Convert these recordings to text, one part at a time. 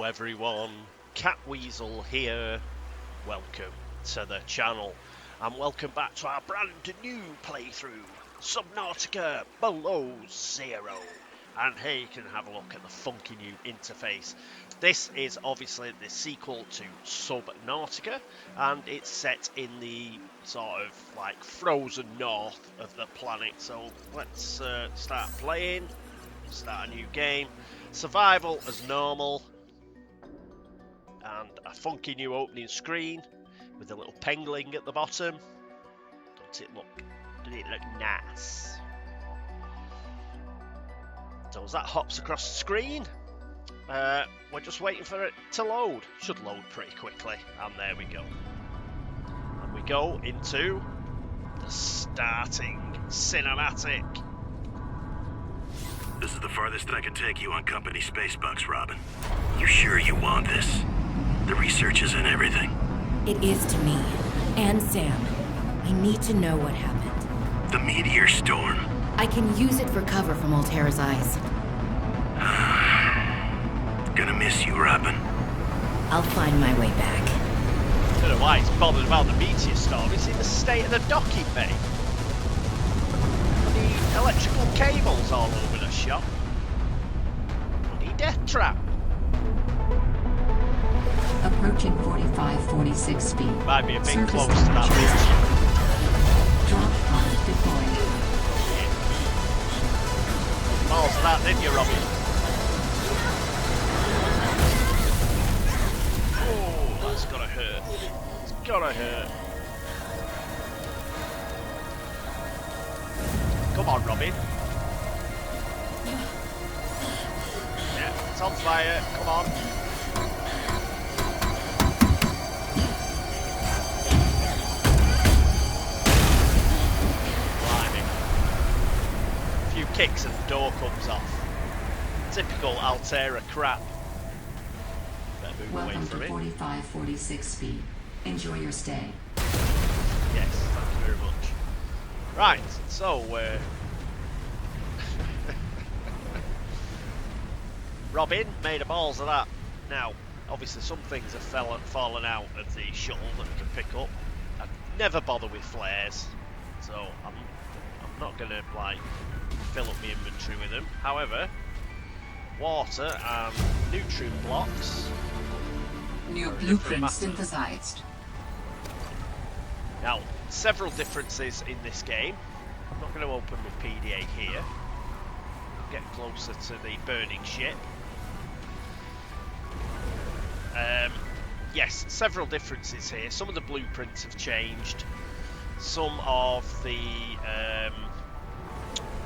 Hello everyone, Catweasel here. Welcome to the channel and welcome back to our brand new playthrough, Subnautica Below Zero. And here you can have a look at the funky new interface. This is obviously the sequel to Subnautica, and it's set in the sort of like frozen north of the planet. So let's start playing, start a new game. Survival as normal, and a funky new opening screen with a little penguin at the bottom. Doesn't it look nice? So as that hops across the screen, we're just waiting for it to load. Should load pretty quickly, and there we go. And we go into the starting cinematic. This is the farthest I can take you on company space bucks, Robin. You sure you want this? The research is in everything. It is to me. And Sam. I need to know what happened. The meteor storm. I can use it for cover from Altera's eyes. Gonna miss you, Robin. I'll find my way back. I don't know why he's bothered about the meteor storm. It's in the state of the docking bay. The electrical cables all over the shop. Bloody death trap. Approaching 45-46 feet. Might be a bit Surface close to that temperature. meteor. Drop pod deployed. Balls of that, didn't you, Robbie? Oh, that's gotta hurt. It's gotta hurt. Come on, Robin. Yeah, it's on fire. Come on. Blimey. A few kicks and the door comes off. Typical Altera crap. Better move away Welcome from to it. 45-46 feet. Enjoy your stay. Yes, thank you very much. Right, so Robin made a balls of that. Now, obviously some things have fallen out of the shuttle that we can pick up. I never bother with flares, so I'm not gonna like fill up my inventory with them. However, water and nutrient blocks. New are a different blueprint matter. synthesized. Now, several differences in this game. I'm not going to open my PDA here. Get closer to the burning ship. Yes, several differences here. Some of the blueprints have changed. Some of the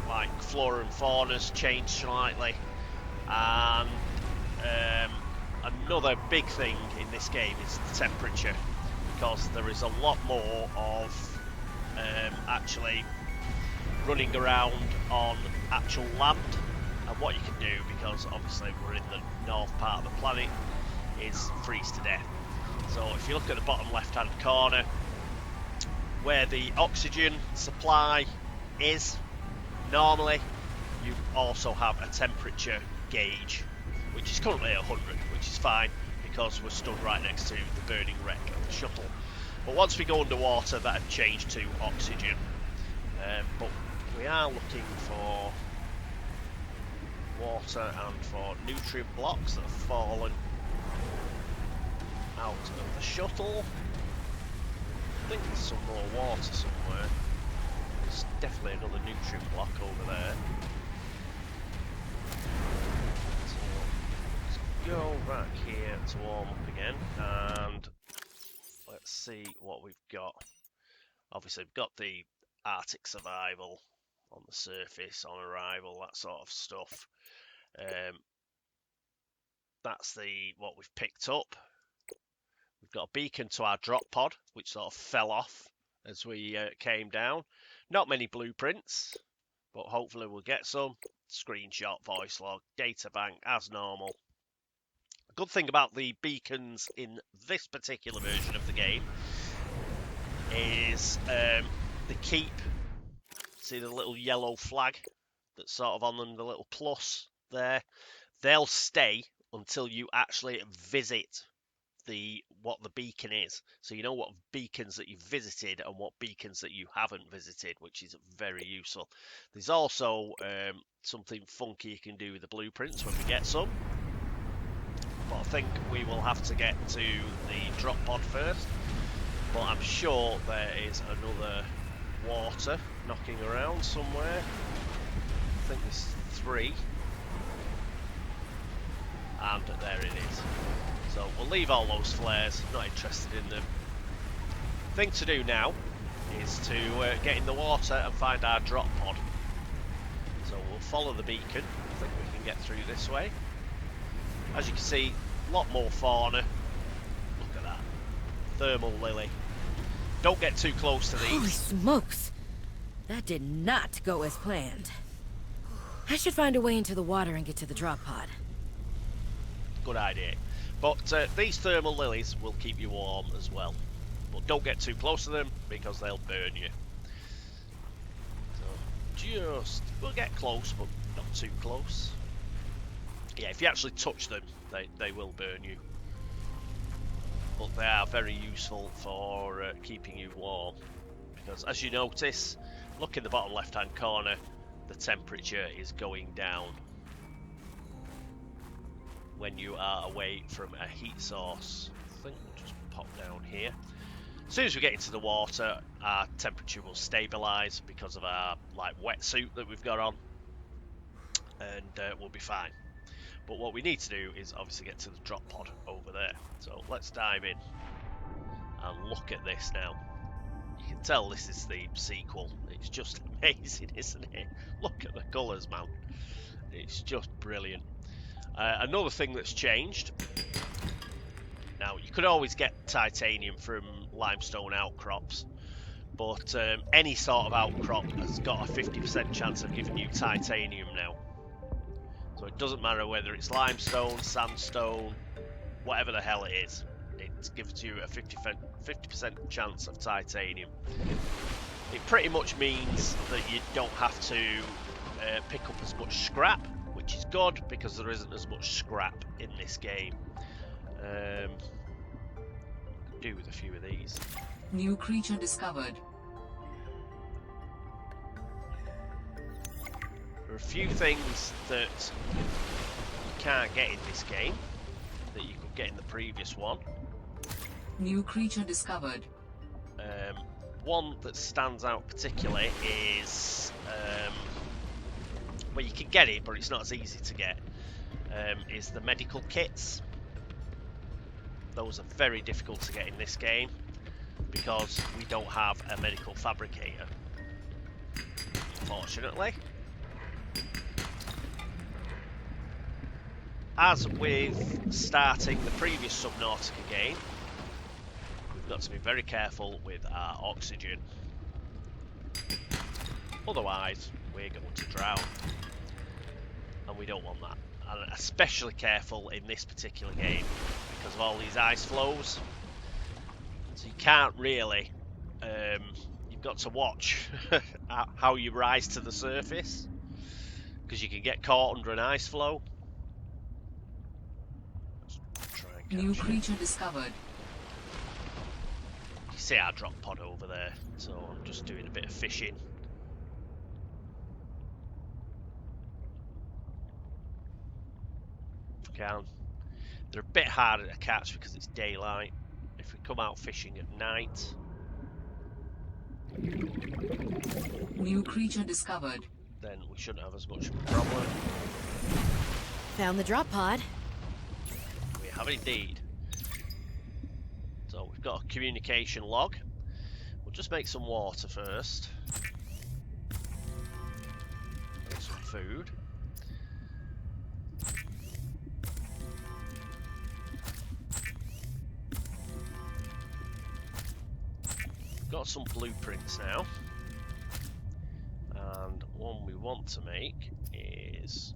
like flora and fauna's changed slightly. And another big thing in this game is the temperature, because there is a lot more of actually running around on actual land. And what you can do, because obviously we're in the north part of the planet, is freeze to death. So if you look at the bottom left hand corner where the oxygen supply is, normally you also have a temperature gauge, which is currently at 100, which is fine because we're stood right next to the burning wreck of the shuttle. But once we go underwater, that had changed to oxygen. But we are looking for water and for nutrient blocks that have fallen out of the shuttle. I think there's some more water somewhere. There's definitely another nutrient block over there. Go back here to warm up again, and let's see what we've got. Obviously we've got the Arctic survival on the surface, on arrival, that sort of stuff. That's what we've picked up. We've got a beacon to our drop pod, which sort of fell off as we came down. Not many blueprints, but hopefully we'll get some. Screenshot, voice log, data bank as normal. Good thing about the beacons in this particular version of the game is the keep. See the little yellow flag that's sort of on them, the little plus there? They'll stay until you actually visit what the beacon is. So you know what beacons that you've visited and what beacons that you haven't visited, which is very useful. There's also something funky you can do with the blueprints when we get some. But I think we will have to get to the drop pod first. But I'm sure there is another water knocking around somewhere. I think there's 3. And there it is. So we'll leave all those flares, not interested in them. Thing to do now is to get in the water and find our drop pod. So we'll follow the beacon. I think we can get through this way. As you can see, a lot more fauna. Look at that. Thermal lily. Don't get too close to these. Holy smokes! That did not go as planned. I should find a way into the water and get to the drop pod. Good idea. But these thermal lilies will keep you warm as well. But don't get too close to them because they'll burn you. So we'll get close, but not too close. Yeah, if you actually touch them, they will burn you. But they are very useful for keeping you warm. Because as you notice, look in the bottom left hand corner, the temperature is going down when you are away from a heat source. I think we'll just pop down here. As soon as we get into the water, our temperature will stabilise because of our wetsuit that we've got on, and we'll be fine. But what we need to do is obviously get to the drop pod over there. So let's dive in and look at this now. You can tell this is the sequel. It's just amazing, isn't it? Look at the colours, man. It's just brilliant. Another thing that's changed. Now, you could always get titanium from limestone outcrops, but any sort of outcrop has got a 50% chance of giving you titanium now. So it doesn't matter whether it's limestone, sandstone, whatever the hell it is. It gives you a 50% chance of titanium. It pretty much means that you don't have to pick up as much scrap, which is good because there isn't as much scrap in this game. Could do with a few of these. New creature discovered. There are a few things that you can't get in this game that you could get in the previous one. New creature discovered. One that stands out particularly is, well, you can get it, but it's not as easy to get, is the medical kits. Those are very difficult to get in this game because we don't have a medical fabricator, unfortunately. As with starting the previous Subnautica game, we've got to be very careful with our oxygen. Otherwise, we're going to drown. And we don't want that. And especially careful in this particular game because of all these ice flows. So you can't really, you've got to watch how you rise to the surface because you can get caught under an ice flow. New creature discovered. You see our drop pod over there, so I'm just doing a bit of fishing. If we can. They're a bit harder to catch because it's daylight. If we come out fishing at night. New creature discovered. Then we shouldn't have as much problem. Found the drop pod. We have indeed. So we've got a communication log. We'll just make some water first. And some food. Got some blueprints now. And one we want to make is...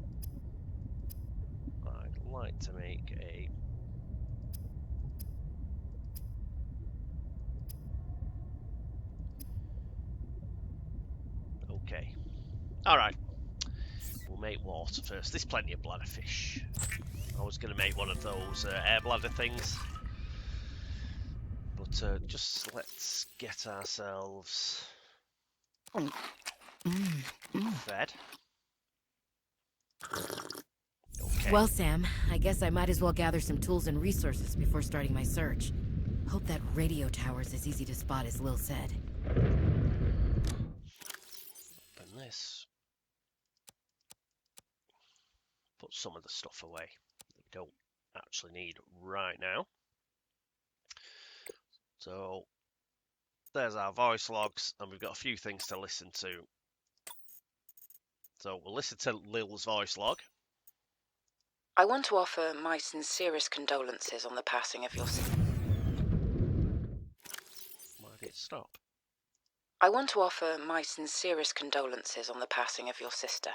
I'd like to make a... Okay. Alright. We'll make water first. There's plenty of bladderfish. I was going to make one of those air bladder things. But just let's get ourselves fed. Okay. Well, Sam, I guess I might as well gather some tools and resources before starting my search. Hope that radio tower's as easy to spot as Lil said. Open this. Put some of the stuff away that we don't actually need right now. So there's our voice logs, and we've got a few things to listen to. So we'll listen to Lil's voice log. I want to offer my sincerest condolences on the passing of your sister. Why did it stop? I want to offer my sincerest condolences on the passing of your sister.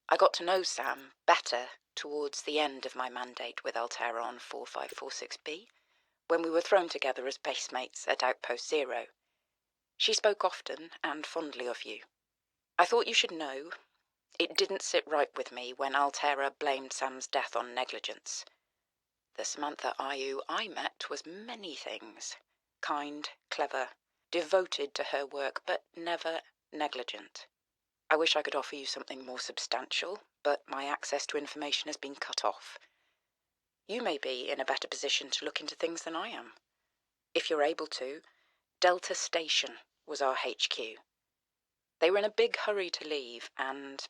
I got to know Sam better towards the end of my mandate with Altera on 4546B, when we were thrown together as basemates at Outpost Zero. She spoke often and fondly of you. I thought you should know, it didn't sit right with me when Altera blamed Sam's death on negligence. The Samantha Ayu I met was many things. Kind, clever, devoted to her work, but never negligent. I wish I could offer you something more substantial, but my access to information has been cut off. You may be in a better position to look into things than I am. If you're able to, Delta Station was our HQ. They were in a big hurry to leave, and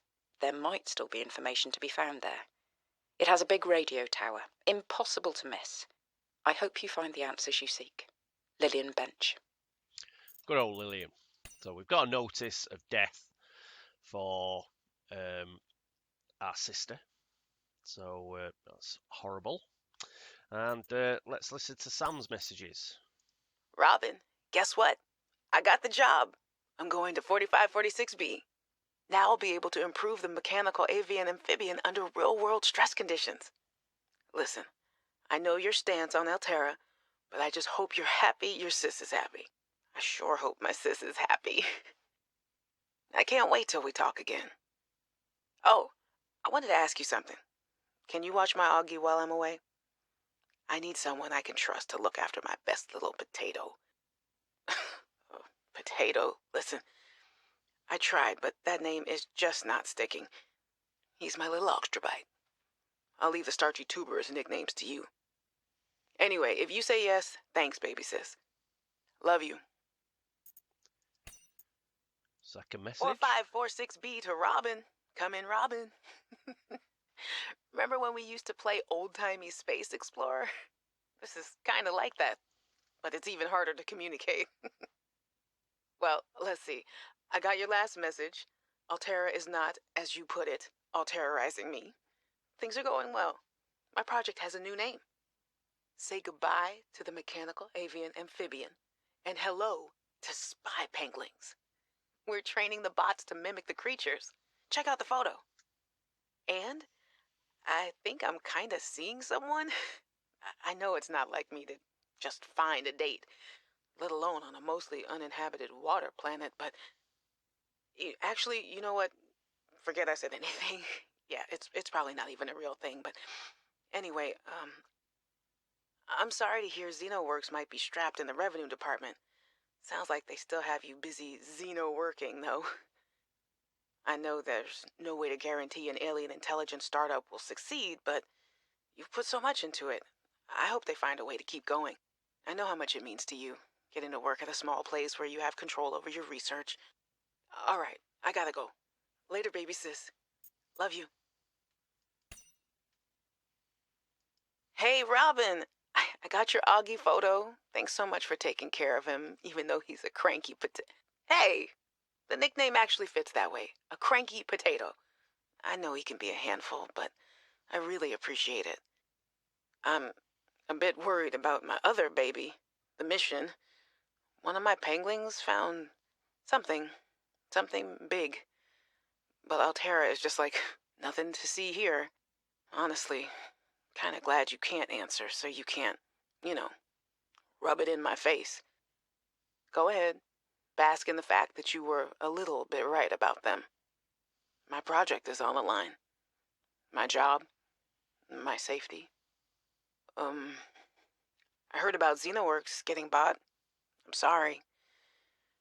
there might still be information to be found there. It has a big radio tower, impossible to miss. I hope you find the answers you seek. Lillian Bench. Good old Lillian. So we've got a notice of death for our sister. So that's horrible. And let's listen to Sam's messages. Robin, guess what? I got the job. I'm going to 4546B. Now I'll be able to improve the mechanical avian amphibian under real-world stress conditions. Listen, I know your stance on Altera, but I just hope you're happy your sis is happy. I sure hope my sis is happy. I can't wait till we talk again. Oh, I wanted to ask you something. Can you watch my Augie while I'm away? I need someone I can trust to look after my best little potato. Oh, potato, listen. I tried, but that name is just not sticking. He's my little oxtrabite. I'll leave the starchy tubers nicknames to you. Anyway, if you say yes, thanks, baby sis. Love you. Second message. 4546B to Robin. Come in, Robin. Remember when we used to play old-timey Space Explorer? This is kind of like that, but it's even harder to communicate. Well, let's see. I got your last message. Altera is not, as you put it, alterizing me. Things are going well. My project has a new name. Say goodbye to the mechanical avian amphibian, and hello to spy penguins. We're training the bots to mimic the creatures. Check out the photo. And I think I'm kind of seeing someone. I know it's not like me to just find a date, let alone on a mostly uninhabited water planet, but actually, you know what? Forget I said anything. Yeah, it's probably not even a real thing, but anyway, I'm sorry to hear XenoWorks might be strapped in the revenue department. Sounds like they still have you busy Xeno working, though. I know there's no way to guarantee an alien intelligence startup will succeed, but you've put so much into it. I hope they find a way to keep going. I know how much it means to you, getting to work at a small place where you have control over your research. All right, I gotta go. Later, baby sis. Love you. Hey, Robin. I got your Augie photo. Thanks so much for taking care of him, even though he's a cranky Hey! The nickname actually fits that way. A cranky potato. I know he can be a handful, but I really appreciate it. I'm a bit worried about my other baby, the mission. One of my penguins found something big. But Altera is just like, nothing to see here. Honestly, kinda glad you can't answer, so you can't, rub it in my face. Go ahead. Bask in the fact that you were a little bit right about them. My project is on the line. My job, my safety. I heard about Xenoworks getting bought. I'm sorry.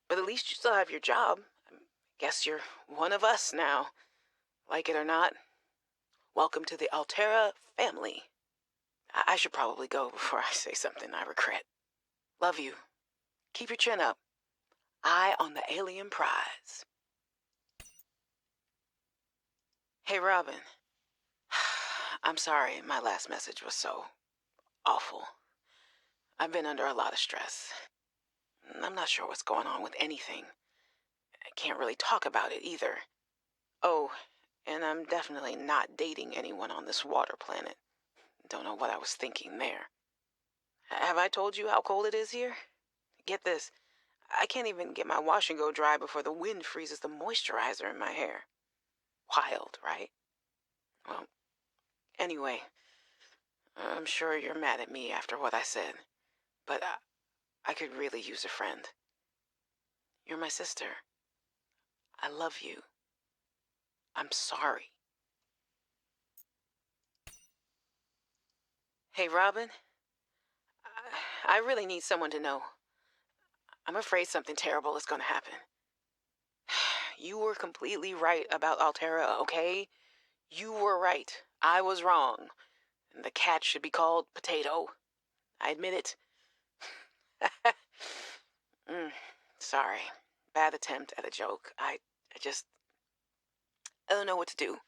But at least you still have your job. I guess you're one of us now. Like it or not. Welcome to the Altera family. I should probably go before I say something I regret. Love you. Keep your chin up. Eye on the alien prize. Hey, Robin. I'm sorry my last message was so awful. I've been under a lot of stress. I'm not sure what's going on with anything. I can't really talk about it either. Oh, and I'm definitely not dating anyone on this water planet. Don't know what I was thinking there. Have I told you how cold it is here? Get this. I can't even get my wash and go dry before the wind freezes the moisturizer in my hair. Wild, right? Well, anyway, I'm sure you're mad at me after what I said, but I could really use a friend. You're my sister. I love you. I'm sorry. Hey, Robin. I really need someone to know. I'm afraid something terrible is going to happen. You were completely right about Altera, okay? You were right. I was wrong. And the cat should be called Potato. I admit it. Sorry. Bad attempt at a joke. I don't know what to do.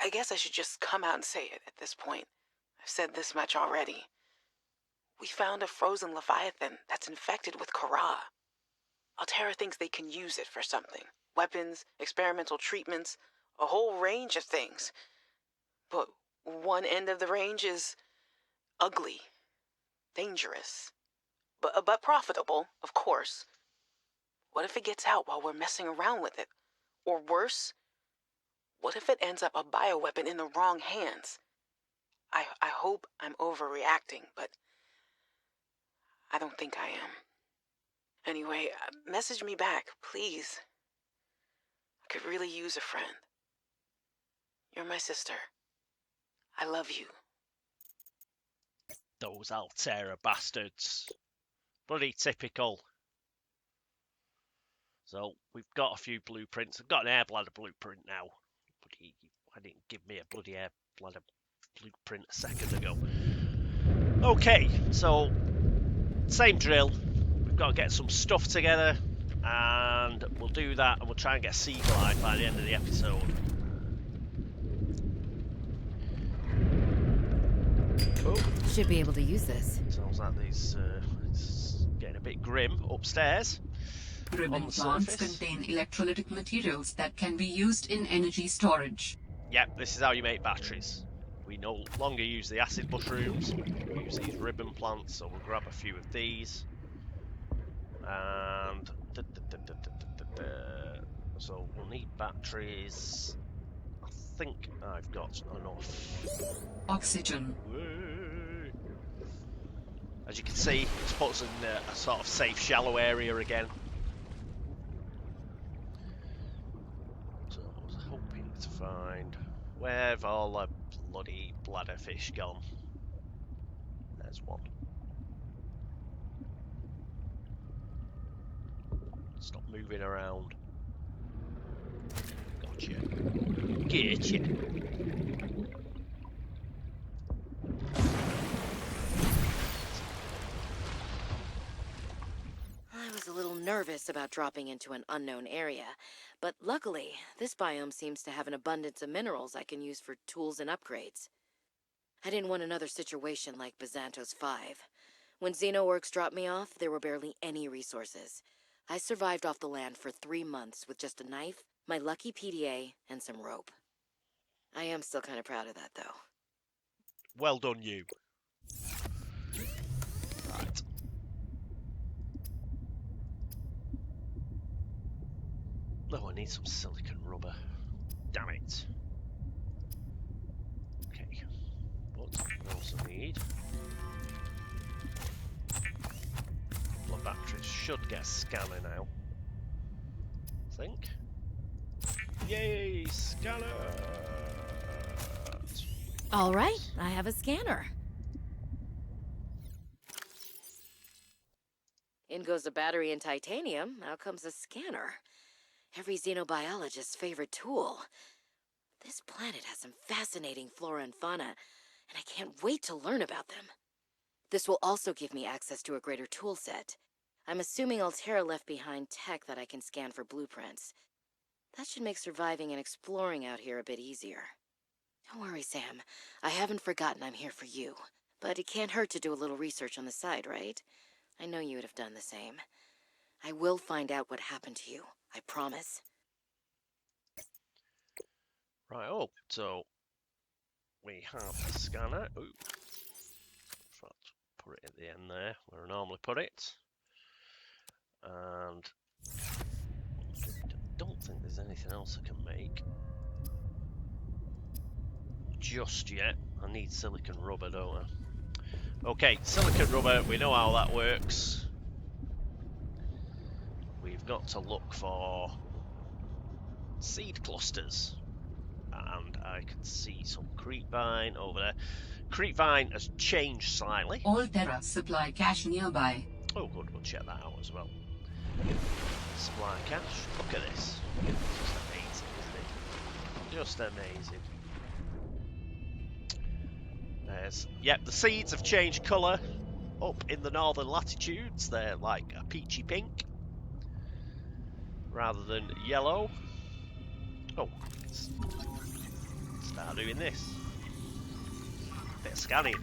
I guess I should just come out and say it at this point. I've said this much already. We found a frozen leviathan that's infected with Kara. Altera thinks they can use it for something. Weapons, experimental treatments, a whole range of things. But one end of the range is ugly, dangerous, but profitable, of course. What if it gets out while we're messing around with it? Or worse, what if it ends up a bioweapon in the wrong hands? I hope I'm overreacting, but I don't think I am. Anyway, message me back, please. I could really use a friend. You're my sister. I love you. Those Altera bastards. Bloody typical. So, we've got a few blueprints. I've got an air bladder blueprint now. Bloody, why didn't give me a bloody air bladder blueprint a second ago? Okay, so, same drill. We've got to get some stuff together, and we'll do that, and we'll try and get a sea glide by the end of the episode. Oh. Should be able to use this. Sounds like these it's getting a bit grim upstairs. Ribbon plants contain electrolytic materials that can be used in energy storage. Yep, this is how you make batteries. We no longer use the acid mushrooms, we use these ribbon plants, so we'll grab a few of these. And so we'll need batteries. I think I've got enough. Oxygen. As you can see, it's put us in a sort of safe, shallow area again. So I was hoping to find where have all the bloody bladderfish gone. There's one. Stop moving around. Gotcha. Getcha. I was a little nervous about dropping into an unknown area, but luckily, this biome seems to have an abundance of minerals I can use for tools and upgrades. I didn't want another situation like Bazantos 5. When Xenoworks dropped me off, there were barely any resources. I survived off the land for 3 months with just a knife, my lucky PDA, and some rope. I am still kind of proud of that, though. Well done, you. Right. Oh, I need some silicon rubber. Damn it. Okay. What I also need... Blood batteries should get a scanner now. I think. Yay! Scanner! All right, I have a scanner. In goes a battery and titanium, out comes a scanner. Every xenobiologist's favorite tool. This planet has some fascinating flora and fauna, and I can't wait to learn about them. This will also give me access to a greater tool set. I'm assuming Altera left behind tech that I can scan for blueprints. That should make surviving and exploring out here a bit easier. Don't worry, Sam. I haven't forgotten I'm here for you. But it can't hurt to do a little research on the side, right? I know you would have done the same. I will find out what happened to you. I promise. Right, oh, so we have a scanner. Ooh. In fact, put it at the end there where I normally put it. And I don't think there's anything else I can make just yet. I need silicon rubber, don't I? Okay, silicon rubber, we know how that works. We've got to look for seed clusters. And I can see some creepvine over there. Creepvine has changed slightly. Altera supply cache nearby. Oh good, we'll check that out as well. Supply cache. Look at this. It's just amazing, isn't it? Just amazing. There's... Yep, the seeds have changed colour. Up in the northern latitudes, they're like a peachy pink. Rather than yellow. Oh, let's start doing this. Bit of scanning.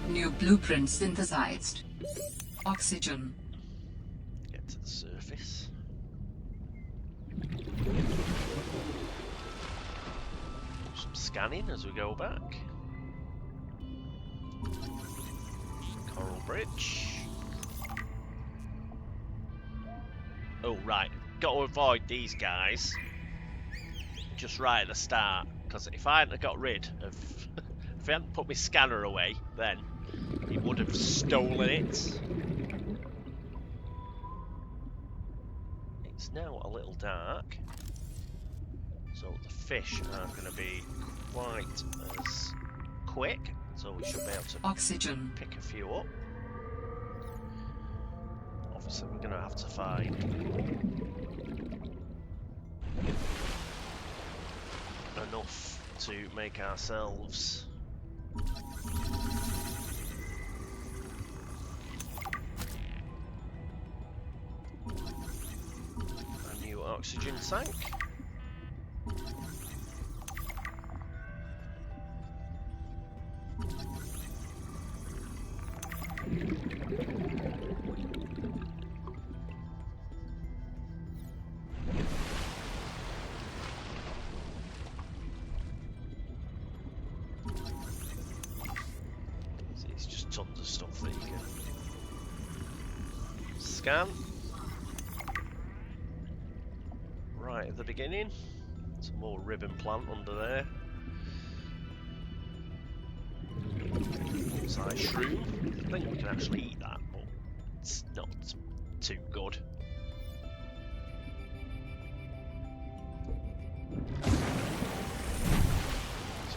New blueprint synthesized. Oxygen. Get to the surface. Some scanning as we go back. Coral Bridge. Oh right, got to avoid these guys just right at the start, because if I hadn't got rid of if I hadn't put my scanner away, then he would have stolen it. It's now a little dark, so the fish aren't going to be quite as quick, so we should be able to Oxygen. pick a few up. Obviously we're going to have to find enough to make ourselves a new oxygen tank. It's just tons of stuff that you can scan. Right at the beginning, some more ribbon plant under there. Size shroom. I think we can actually eat that, but it's not too good. Let's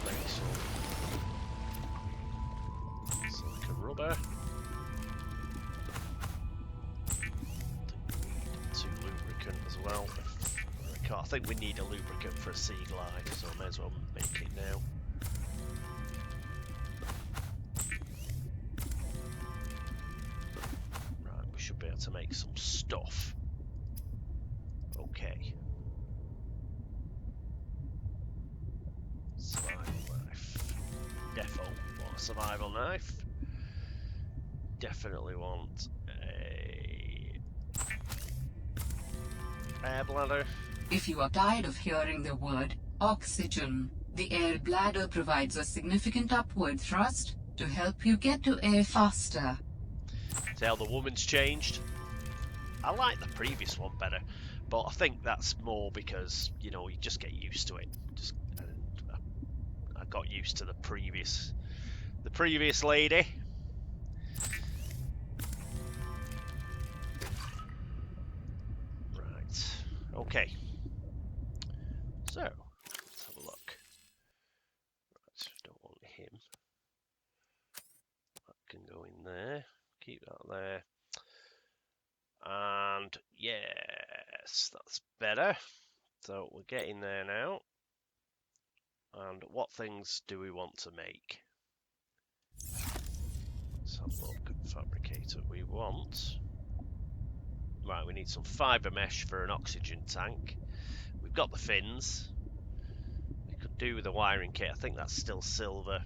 make some silicon rubber. Two lubricant as well. I think we need a lubricant for a sea glide, so I may as well make it now. Right, we should be able to make some stuff. Okay. Survival knife. Defo want a survival knife. Definitely want a air bladder. If you are tired of hearing the word oxygen, the air bladder provides a significant upward thrust to help you get to air faster. See how the woman's changed? I like the previous one better, but I think that's more because, you know, you just get used to it. I got used to the previous the previous lady. Right. Okay. So, let's have a look. Right, don't want him. That can go in there. Keep that there. And yes, that's better. So we're getting there now. And what things do we want to make? Let's have a look. Fabricator we want. Right, we need some fibre mesh for an oxygen tank. We've got the fins. We could do with a wiring kit. I think that's still silver.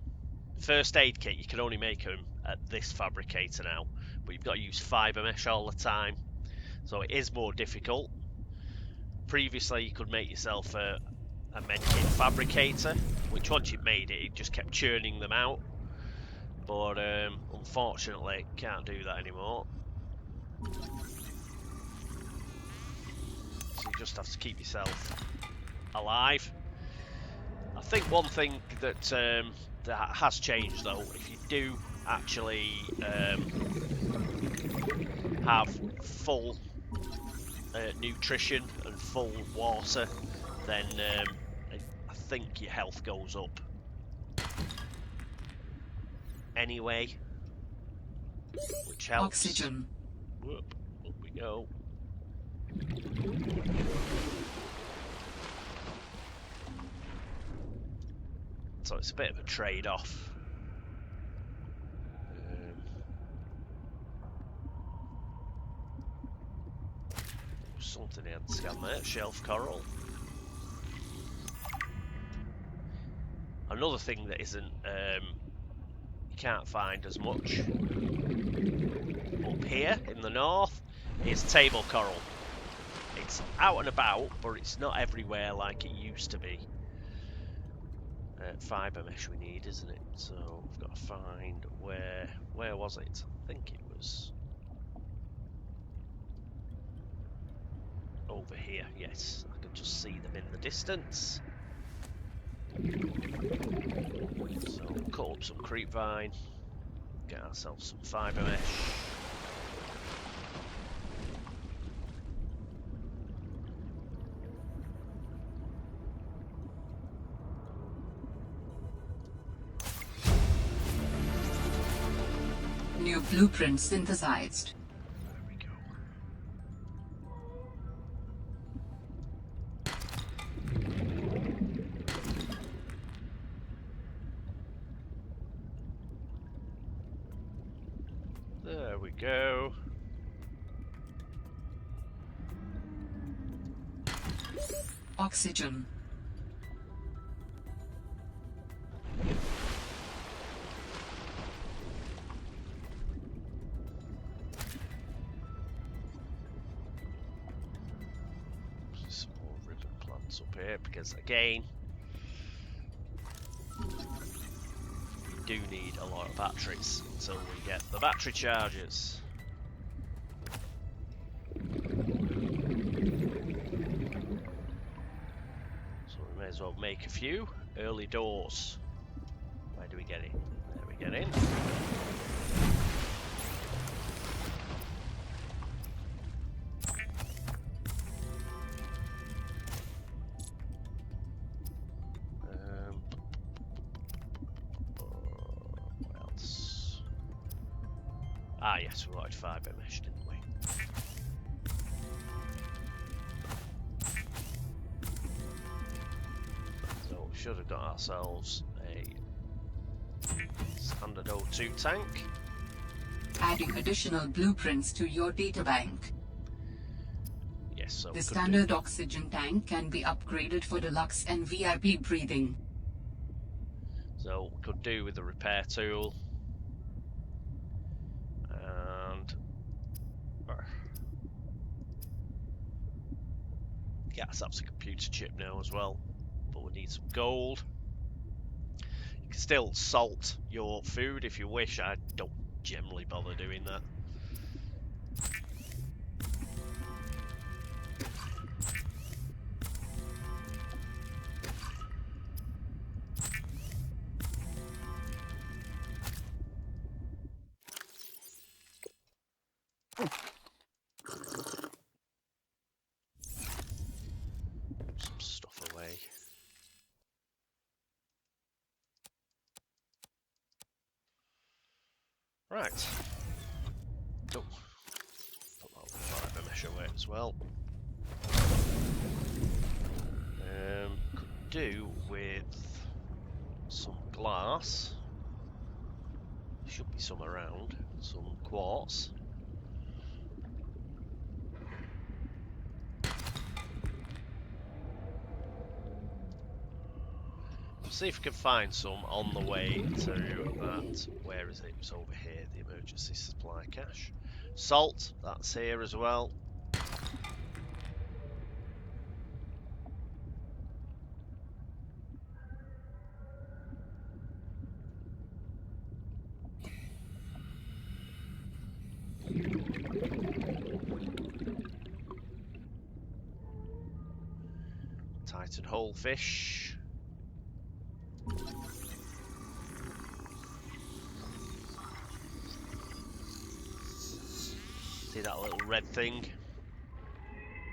First aid kit, you can only make them at this fabricator now. But you've got to use fibre mesh all the time. So it is more difficult. Previously, you could make yourself a medkit fabricator, which once you've made it, it just kept churning them out. But unfortunately, can't do that anymore. So you just have to keep yourself alive. I think one thing that that has changed though, if you do actually have full nutrition and full water, then I think your health goes up. Anyway, which helps. Oxygen. Whoop, up we go. So it's a bit of a trade-off. Something I had to scan there. Shelf coral. Another thing that isn't you can't find as much up here in the north is table coral. It's out and about, but it's not everywhere like it used to be. Fibre mesh we need, isn't it? So we've got to find where was it? I think it was over here. Yes, I can just see them in the distance. So we'll cut up some creep vine, get ourselves some fibre mesh. New blueprint synthesized. There we go. There we go. Oxygen. Some more ribbon plants up here because again we do need a lot of batteries until we get the battery chargers. So we may as well make a few. Early doors. Where do we get in? There we get in. What else? Ah yes, we wanted fibre mesh, didn't we? So we should have got ourselves a standard O2 tank. Adding additional blueprints to your databank. Yes, so The standard oxygen tank can be upgraded for deluxe and VIP breathing. So we could do with the repair tool. And yeah, that's a computer chip now as well. But we need some gold. You can still salt your food if you wish. I don't generally bother doing that. Right. Oh. Put that fiber mesh away as well. Could do with some glass. Should be some around. Some quartz. See if we can find some on the way to that. Where is it? It's over here, the emergency supply cache. Salt, that's here as well. Titan whole fish. See that little red thing?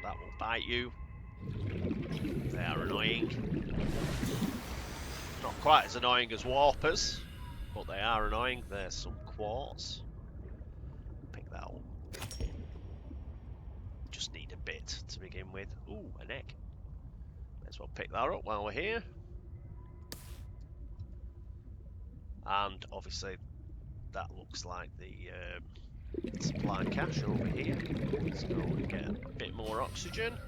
That will bite you. They are annoying. Not quite as annoying as warpers, but they are annoying. There's some quartz. Pick that up. Just need a bit to begin with. Ooh, an egg. May as well pick that up while we're here. And obviously, that looks like the supply cache over here. So we get a bit more oxygen.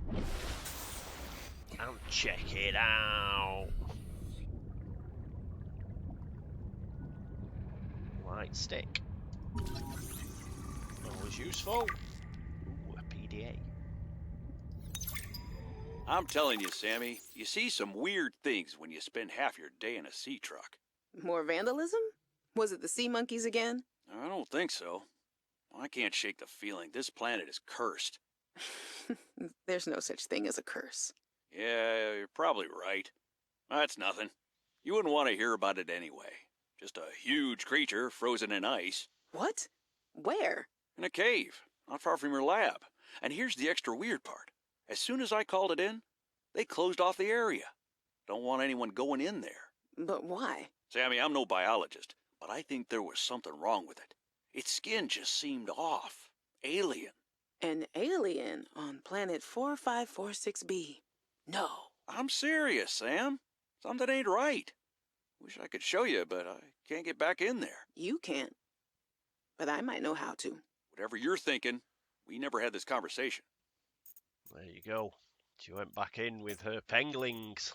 And check it out. Light stick. Always useful. Ooh, a PDA. I'm telling you, Sammy, you see some weird things when you spend half your day in a sea truck. More vandalism? Was it the sea monkeys again? I don't think so. I can't shake the feeling this planet is cursed. There's no such thing as a curse. Yeah, you're probably right. That's nothing. You wouldn't want to hear about it anyway. Just a huge creature frozen in ice. What? Where? In a cave, not far from your lab. And here's the extra weird part. As soon as I called it in, they closed off the area. Don't want anyone going in there. But why? Sammy, I'm no biologist, but I think there was something wrong with it. Its skin just seemed off. Alien. An alien on planet 4546b. No. I'm serious, Sam. Something ain't right. Wish I could show you, but I can't get back in there. You can't. But I might know how to. Whatever you're thinking, we never had this conversation. There you go. She went back in with her penglings,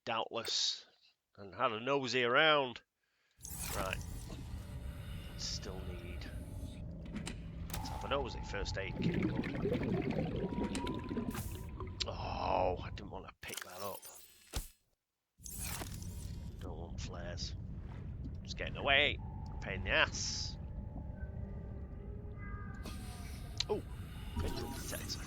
doubtless, and had a nosy around. Right. Still need. Let's have a nosy. First aid kit. Oh, I didn't want to pick that up. Don't want flares. Just getting away. Pain in the ass. Oh, mineral detector.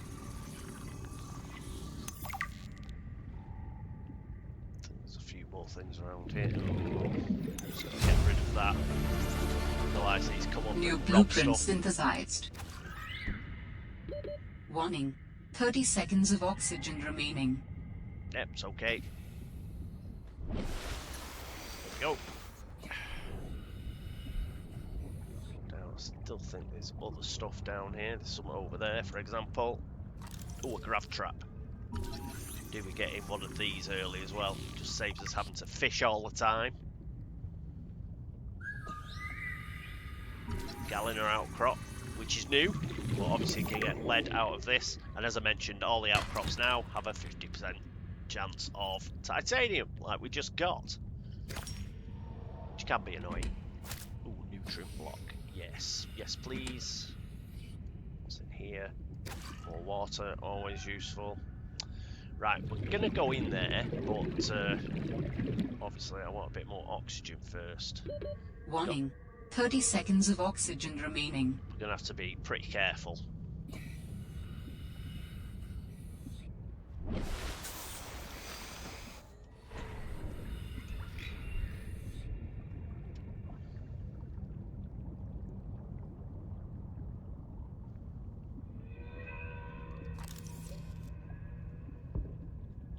There's a few more things around here. Just gonna get rid of that. Otherwise, he's come up New with rob blueprint stuff. synthesized. Warning. 30 seconds of oxygen remaining. Yep, it's okay. There we go. Now, I still think there's other stuff down here. There's some over there, for example. Oh, a grav trap. Do we get in one of these early as well? Just saves us having to fish all the time. Galliner outcrop, which is new, but obviously you can get lead out of this. And as I mentioned, all the outcrops now have a 50% chance of titanium, like we just got. Which can be annoying. Ooh, nutrient block. Yes. Yes, please. What's in here? More water, always useful. Right, we're going to go in there, but obviously I want a bit more oxygen first. Warning. 30 seconds of oxygen remaining. We're going to have to be pretty careful.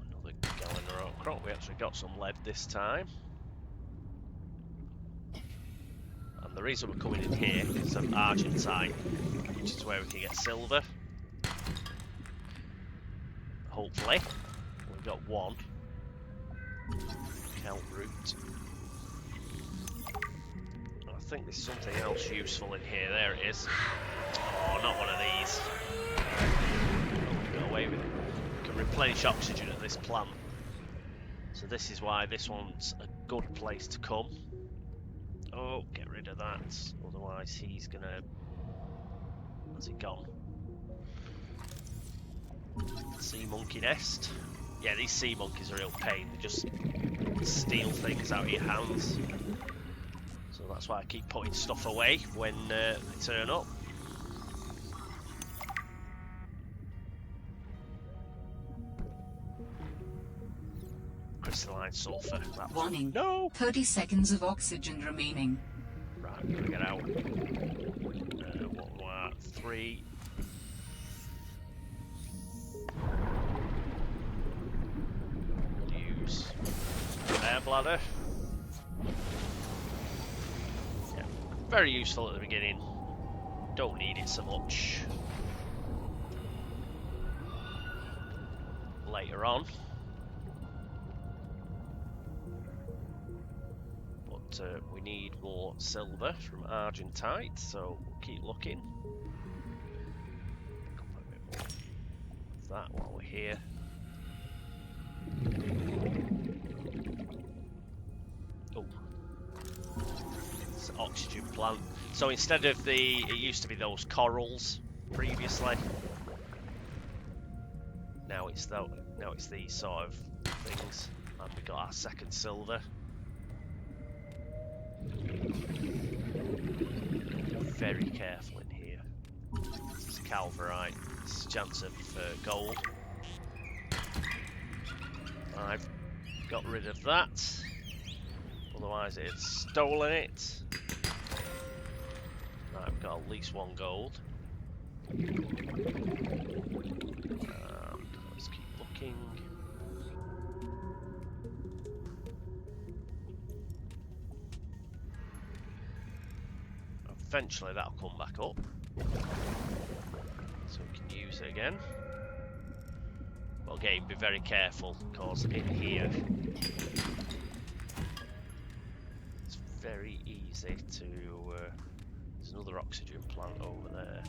Another Galliner outcrop. We actually got some lead this time. reason we're coming in here is of Argentine, which is where we can get silver. Hopefully. We've got one. Count route. I think there's something else useful in here. There it is. Oh, not one of these. Oh, got away with it. We can replenish oxygen at this plant. So this is why this one's a good place to come. Oh, get rid of that. Otherwise he's gonna... Where's it gone? Sea monkey nest. Yeah, these sea monkeys are a real pain. They just steal things out of your hands. So that's why I keep putting stuff away when they turn up. Crystalline sulfur. Warning. No! 30 seconds of oxygen remaining. Right, gotta get out. What, 3. Use air bladder. Yeah, very useful at the beginning. Don't need it so much. Later on. We need more silver from Argentite, so we'll keep looking. A bit more of that while we're here. Oh, it's an oxygen plant. So instead of it used to be those corals previously. Now it's these sort of things, and we got our second silver. Very careful in here. This is calverite. This is a chance of gold. I've got rid of that. Otherwise it's stolen it. Right, I've got at least 1 gold. And let's keep looking. Eventually that'll come back up, so we can use it again. But again, be very careful, because in here it's very easy to... there's another oxygen plant over there.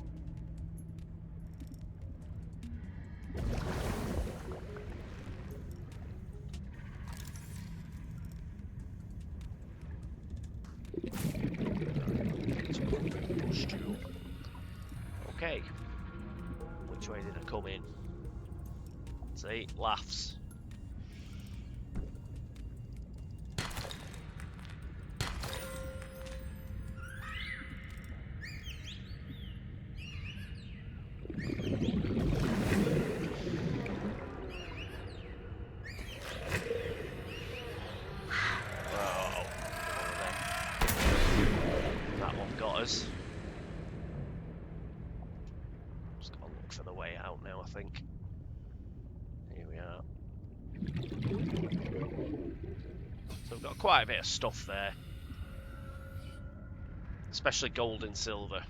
Okay, which way did I come in? See, laughs. Oh, that one got us. Just gotta look for the way out now, I think. Here we are. So we've got quite a bit of stuff there. Especially gold and silver,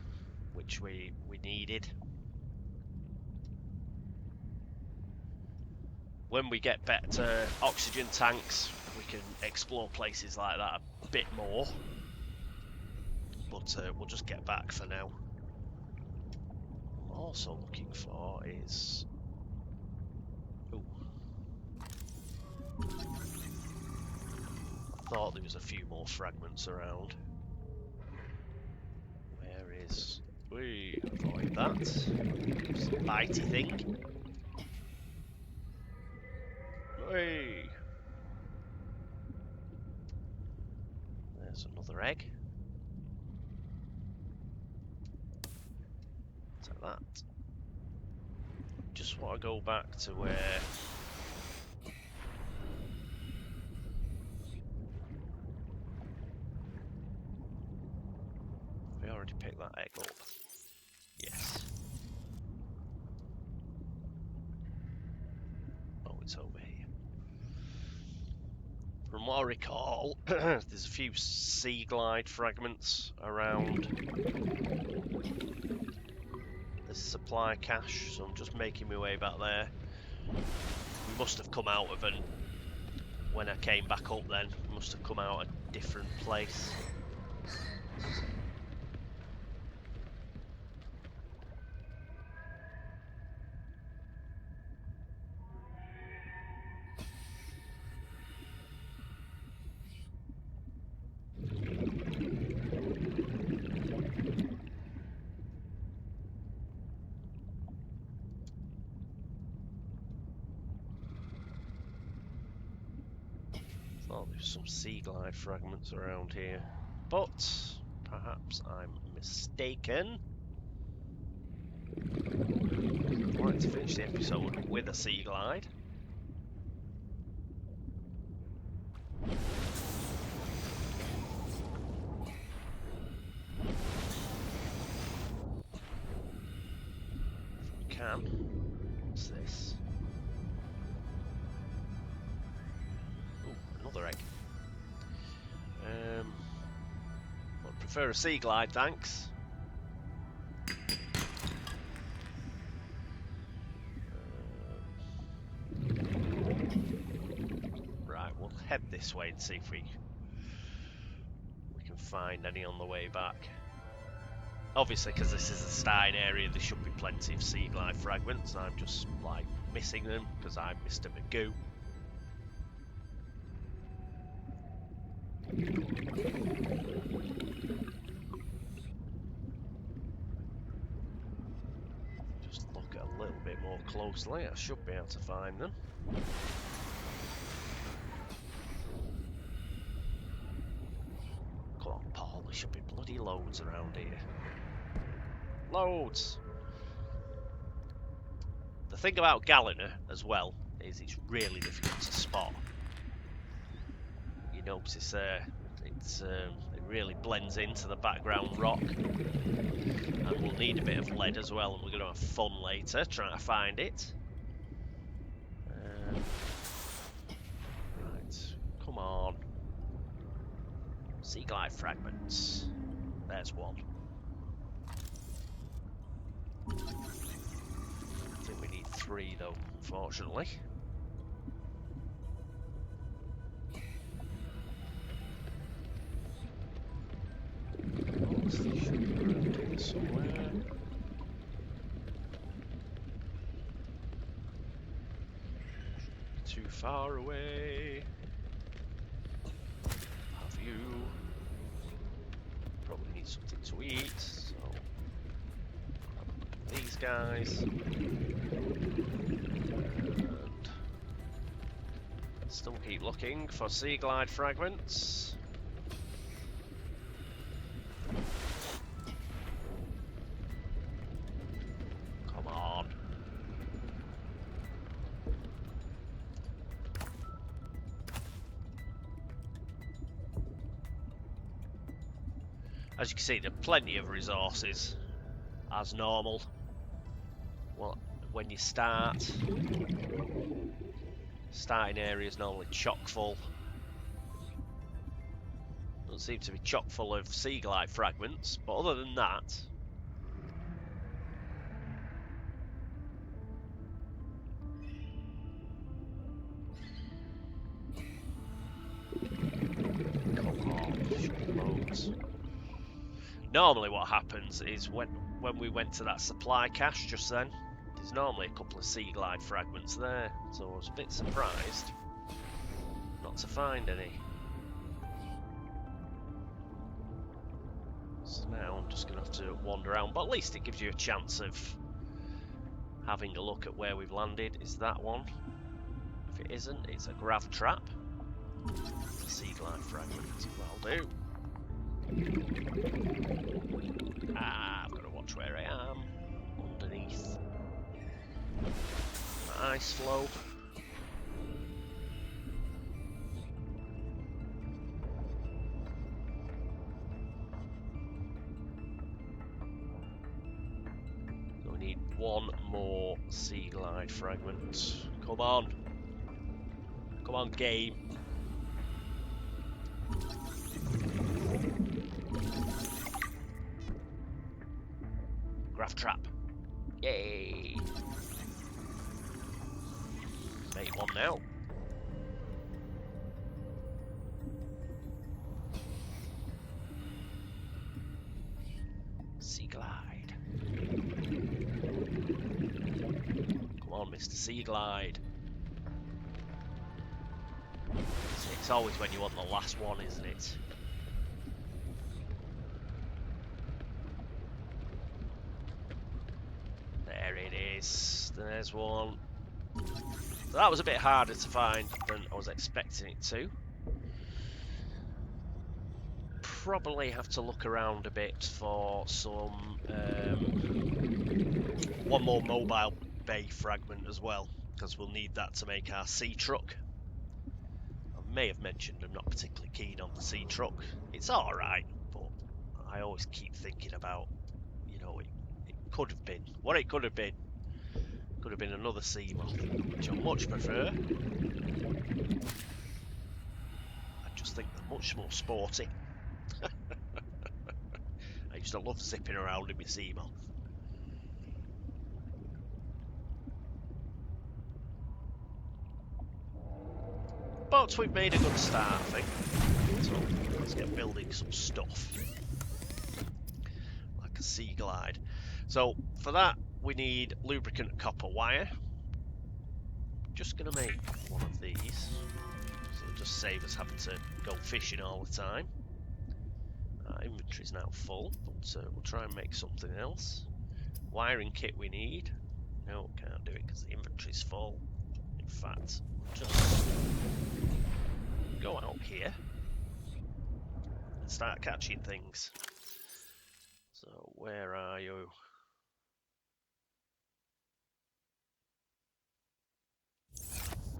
which we needed. When we get better oxygen tanks, we can explore places like that a bit more. But we'll just get back for now. What I'm also looking for is... Ooh. I thought there was a few more fragments around. Where is... We avoid that. It's a bitey thing. Hey. There's another egg. Take that. Just want to go back to where... We already picked that egg up. Yes. Oh, it's over here. From what I recall, there's a few sea glide fragments around this supply cache, so I'm just making my way back there. We must have come out of an... When I came back up then, we must have come out a different place. Thought there's some sea glide fragments around here, but perhaps I'm mistaken. I'd like to finish the episode with a sea glide. If we can. What's this? Another egg. I'd prefer a sea glide, thanks. Right, we'll head this way and see if we can find any on the way back. Obviously, because this is a starting area, there should be plenty of sea glide fragments. I'm just like missing them because I'm Mr. Magoo. Just look at a little bit more closely, I should be able to find them. Come on, Paul, there should be bloody loads around here. Loads! The thing about Gallina as well is it's really difficult to spot. You notice it really blends into the background rock, and we'll need a bit of lead as well, and we're going to have fun later trying to find it. Right, come on. Sea glide fragments. There's one. I think we need 3 though, unfortunately. Somewhere. Too far away. Have you? Probably need something to eat, so these guys. And still keep looking for sea glide fragments. As you can see, there are plenty of resources, as normal. Well, when you start, starting area is normally chock full. Doesn't seem to be chock full of sea glide fragments, but other than that, come on, should be loads. Normally what happens is when we went to that supply cache just then, there's normally a couple of sea glide fragments there, so I was a bit surprised not to find any. So now I'm just going to have to wander around, but at least it gives you a chance of having a look at where we've landed. Is that one? If it isn't, it's a grav trap. It's a sea glide fragment, that'll do. I've got to watch where I am. Underneath the ice floe. So we need 1 more sea glide fragment. Come on. Come on, game. Graph trap. Yay! Make one now. Sea glide. Come on, Mr. Sea glide. It's always when you want the last one, isn't it? There it is. There's one. So that was a bit harder to find than I was expecting it to. Probably have to look around a bit for some one more mobile bay fragment as well, because we'll need that to make our sea truck. I may have mentioned I'm not particularly keen on the sea truck. It's alright, but I always keep thinking about, you know, it could have been. What it could have been. Could have been another sea moth, which I much prefer. I just think they're much more sporty. I used to love zipping around in my sea moth. But we've made a good start, I think. So let's get building some stuff. Like a sea glide. So for that we need lubricant copper wire. Just gonna make one of these. So it'll just save us having to go fishing all the time. Our inventory's now full, but we'll try and make something else. Wiring kit we need. No, can't do it because the inventory's full. In fact, we'll just go out here and start catching things. So where are you?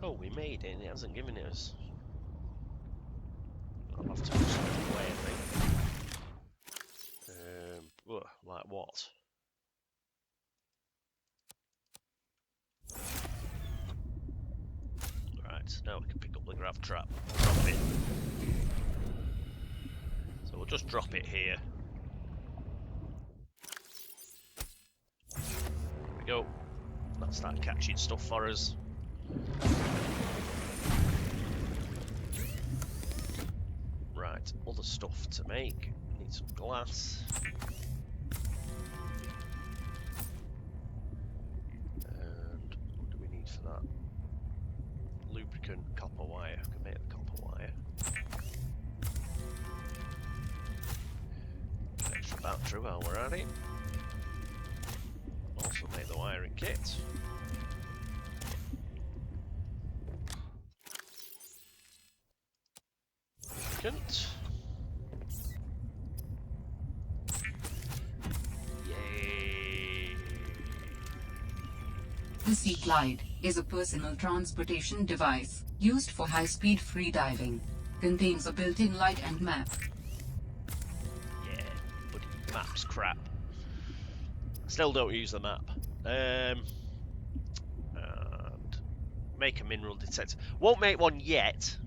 Oh, we made it and it hasn't given it us. I'll have to put something away, I think. Like what? Right, now we can pick up the grav trap. Drop it. So we'll just drop it here. There we go. That'll start catching stuff for us. Right, other stuff to make. Need some glass. And what do we need for that? Lubricant copper wire. I can make the copper wire. Extra battery while we're at it. Also make the wiring kit. Lubricant. Yay! The Sea Glide is a personal transportation device used for high-speed freediving. Contains a built-in light and map. Yeah, bloody map's crap. Still don't use the map. And make a mineral detector. Won't make one yet,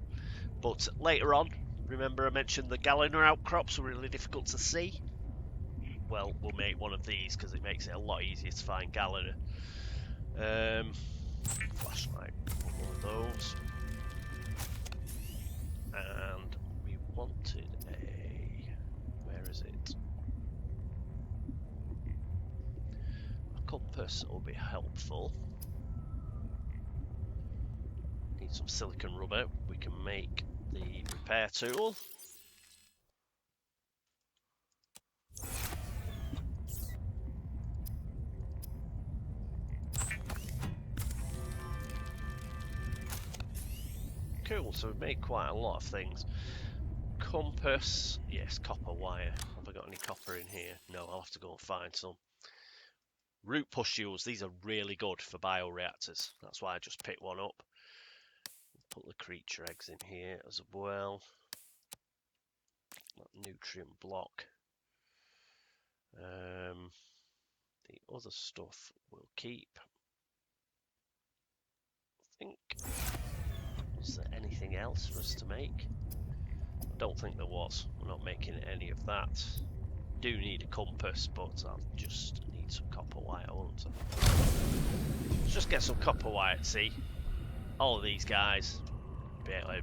but later on. Remember I mentioned the Galliner outcrops were really difficult to see? Well, we'll make one of these because it makes it a lot easier to find Galliner. Flashlight, one of those. And we wanted a... where is it? A compass will be helpful. Need some silicon rubber. We can make the repair tool. Cool, so we've made quite a lot of things. Compass, yes, copper wire. Have I got any copper in here? No, I'll have to go and find some. Root pustules, these are really good for bioreactors. That's why I just picked one up. Put the creature eggs in here as well. That nutrient block. The other stuff we'll keep. I think. Was there anything else for us to make? Don't think there was. We're not making any of that. Do need a compass, but I'll just need some copper wire, won't I? Let's just get some copper wire to see. All of these guys be able to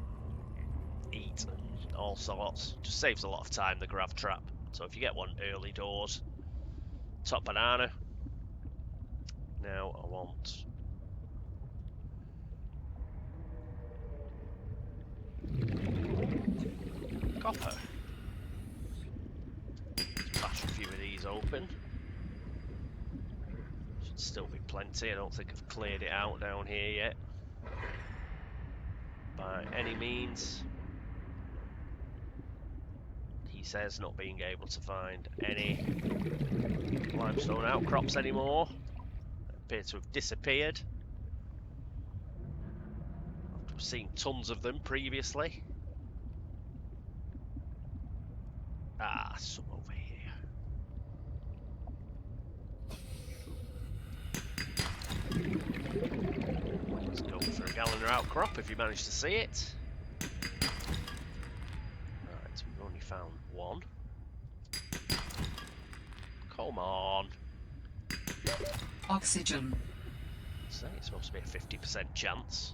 eat and all sorts. Just saves a lot of time, the grav trap. So if you get one early doors, top banana. Now I want copper. Let's bash a few of these open. Should still be plenty. I don't think I've cleared it out down here yet. By any means. He says not being able to find any limestone outcrops anymore. They appear to have disappeared. I've seen tons of them previously. Ah, some over here. Let's go for a Galliner outcrop if you manage to see it. Right, we've only found one. Come on. Oxygen. So it's supposed to be a 50% chance.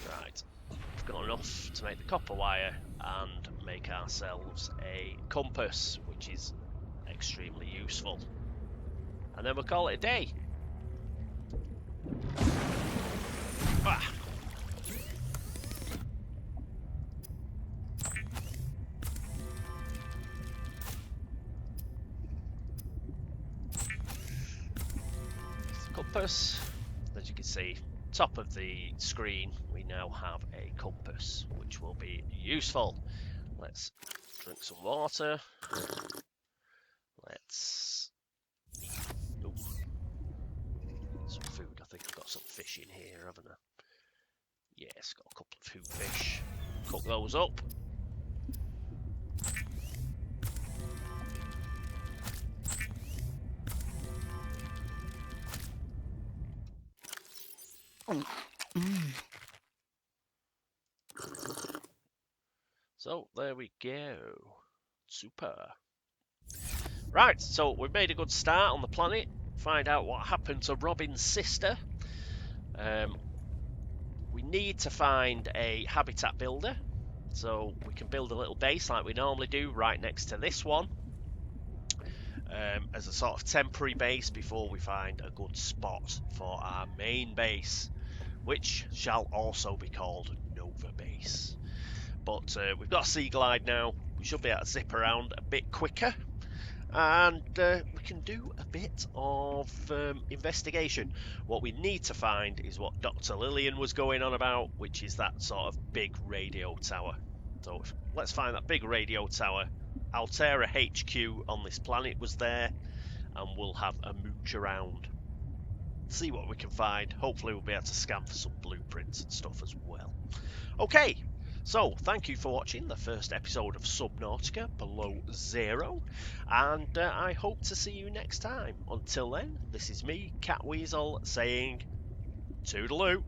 Right, we've got enough to make the copper wire and make ourselves a compass, which is extremely useful. And then we'll call it a day. Ah. Compass. As you can see, top of the screen, we now have a compass, which will be useful. Let's drink some water. Let's ooh, some food. I think I've got some fish in here, haven't I? Yes, got a couple of food fish. Cook those up. So there we go. Super. Right, so we've made a good start on the planet. Find out what happened to Robin's sister. We need to find a habitat builder, so we can build a little base like we normally do right next to this one, as a sort of temporary base before we find a good spot for our main base, which shall also be called Nova Base. But we've got a Sea Glide now. We should be able to zip around a bit quicker. And we can do a bit of investigation. What we need to find is what Dr. Lillian was going on about, which is that sort of big radio tower. So let's find that big radio tower. Altera HQ on this planet was there, and we'll have a mooch around. See what we can find. Hopefully we'll be able to scan for some blueprints and stuff as well. Okay. So, thank you for watching the first episode of Subnautica Below Zero, and I hope to see you next time. Until then, this is me, Cat Weasel, saying toodaloo.